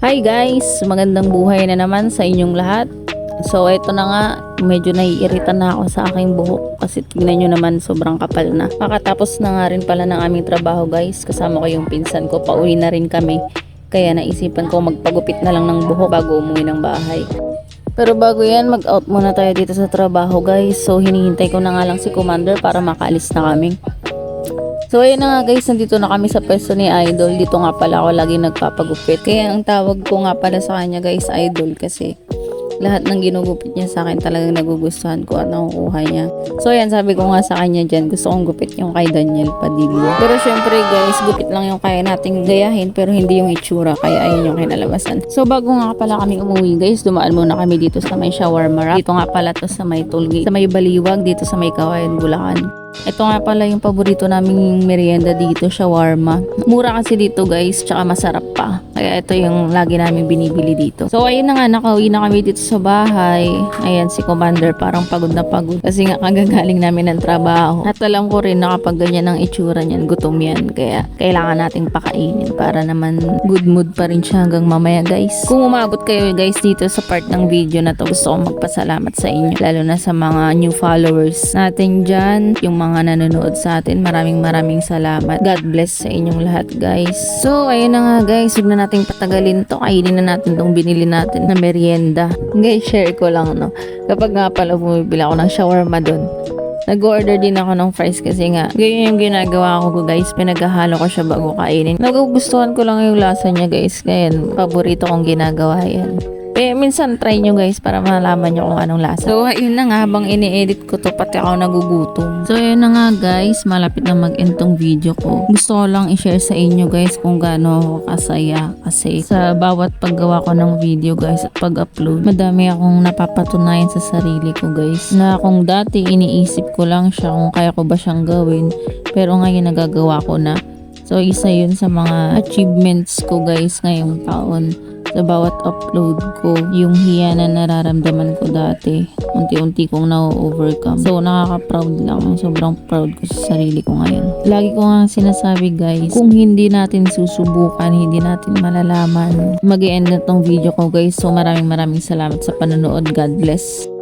Hi guys! Magandang buhay na naman sa inyong lahat. So ito na nga, medyo naiirita na ako sa aking buhok kasi tignan nyo naman sobrang kapal na. Makatapos na nga rin pala ng aming trabaho guys, kasama ko yung pinsan ko, pauwi na rin kami. Kaya naisipan ko magpagupit na lang ng buhok bago umuwi ng bahay. Pero bago yan, mag-out muna tayo dito sa trabaho guys. So hinihintay ko na nga lang si Commander para makaalis na kami. So ayun na nga guys, nandito na kami sa pwesto ni Idol. Dito nga pala ako lagi nagpapagupit. Kaya ang tawag ko nga pala sa kanya guys, Idol, kasi lahat ng ginugupit niya sa akin talagang nagugustuhan ko at nakukuha niya. So ayan, sabi ko nga sa kanya dyan, gusto kong gupit yung kay Daniel Padilla. Pero syempre guys, gupit lang yung kaya nating gayahin pero hindi yung itsura, kaya ayun yung kinalabasan. So bago nga pala kami umuwi guys, dumaan muna kami dito sa may shawarma rack. Dito nga pala to sa may Tulgi, sa may Baliwag, dito sa may Kawayan, Bulacan. Ito nga pala yung paborito naming merienda dito, shawarma. Mura kasi dito guys, tsaka masarap pa. Kaya ito yung lagi namin binibili dito. So ayun na nga, nakauwi na kami dito sa bahay. Ayan si Commander, parang pagod na pagod. Kasi nga kagagaling namin ng trabaho. At alam ko rin na kapag ganyan ang itsura niyan, gutom yan. Kaya kailangan nating pakainin para naman good mood pa rin siya hanggang mamaya guys. Kung umabot kayo guys dito sa part ng video na to, gusto kong magpasalamat sa inyo. Lalo na sa mga new followers natin dyan, yung mga nanonood sa atin. Maraming salamat. God bless sa inyong lahat guys. So ayun na nga guys, huwag na nating patagalin to. Kainin na natin tong binili natin na merienda. Guys, share ko lang no. Kapag nga pala bumibili ako ng shawarma doon, nag-order din ako ng fries kasi nga ganyan yung ginagawa ko guys, pinaghahalo ko siya bago kainin. Nagugustuhan ko lang yung lasa niya guys, kaya paborito kong ginagawa yan. Eh, minsan try nyo guys para malaman nyo kung anong lasa. So, ayun na nga, habang ini-edit ko to, pati ako nagugutom. So, ayun na nga guys, malapit na mag-end tong video ko. Gusto ko lang i-share sa inyo guys kung gaano ako kasaya. Kasi sa bawat paggawa ko ng video guys at pag-upload, madami akong napapatunayan sa sarili ko guys. Na kung dati iniisip ko lang siya kung kaya ko ba siyang gawin, pero ngayon nagagawa ko na. So, isa yun sa mga achievements ko guys ngayong taon. Sa bawat upload ko, yung hiya na nararamdaman ko dati, unti-unti kong na-overcome. So, nakaka-proud lang. Sobrang proud ko sa sarili ko ngayon. Lagi ko nga sinasabi guys, kung hindi natin susubukan, hindi natin malalaman. Mag-e-end na tong video ko guys. So, maraming salamat sa panonood. God bless.